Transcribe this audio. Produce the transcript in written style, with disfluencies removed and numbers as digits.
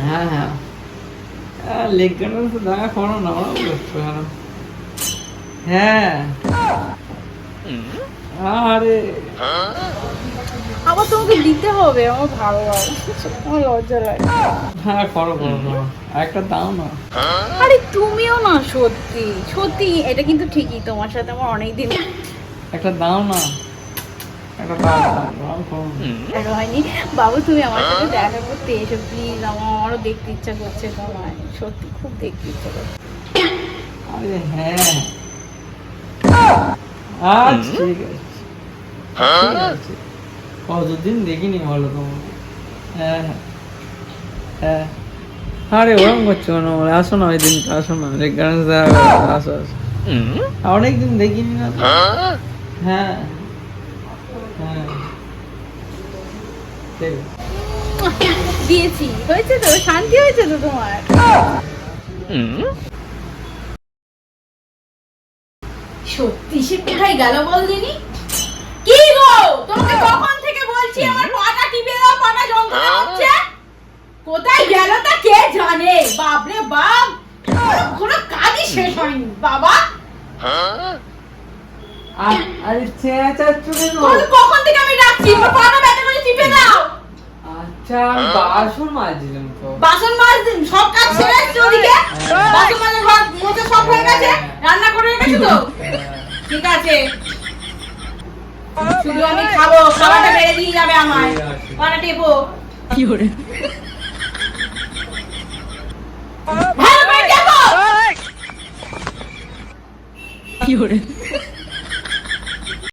হ্যাঁ হ্যাঁ leg garden তো দেখা করো না হ্যাঁ আরে আবার তোমাকে দিতে হবে, আমার ভালো লাগে, আমার লজ্জা লাগে। হ্যাঁ করো করো করো একটা দাও না। আরে তুমিও না, সত্যি সত্যি এটা কিন্তু ঠিকই, তোমার সাথে আমার অনেকদিন একটা দাও না, একটা দাও দাও করো। দেখা হয়নি। বাবু তুমি আমার সাথে দেখা করতে এসো প্লিজ, আমারও দেখতে ইচ্ছা করছে তোমায়, সত্যি খুব দেখতে ইচ্ছা করছে। আরে হ্যাঁ আচ্ছা ঠিক আছে ঠিক আছে। কতদিন দেখিনি বলো তোমাকে। হ্যাঁ হ্যাঁ হ্যাঁ আরে ওরম করছো কেন, আসো না ওই দিনকে, আসো না রেগার্ডেন্স দেখা করো, আসো আসো অনেকদিন দেখিনি না তো। হ্যাঁ হ্যাঁ ঠিক আছে। দিয়েছি, হয়েছে তো, শান্তি হয়েছে তো তোমার? সত্যি সে কোথায় গেল বল দিনি? কি গো, তোমাকে কখন থেকে বলছি আমার পাটা টিপে দাও, পাটা যন্ত্রণা হচ্ছে। কোথায় গেল তা কে জানে, বাপরে বাপ, কোনো কাজই শেষ হয়নি বাবা। আরে চেঁচাচ্ছ কেন? তোমাকে কখন থেকে আমি ডাকছি, আমার পাটা ব্যথা করে টিপে দাও। আচ্ছা আমি বাসন মাজছিলাম তো। বাসন মাজদিন, সব কাজ ছেড়ে এসছো ওদিকে, বাসন মাজা ঘর মোছা সব হয়ে গেছে, রান্না করে রেখেছো তো? ঠিক আছে, শুধু আমি খাবো, খাবারটা বেড়ে দিয়ে যাবে আমার, পাটা টেপো। কি করে ভালো করে টেপো। কি করে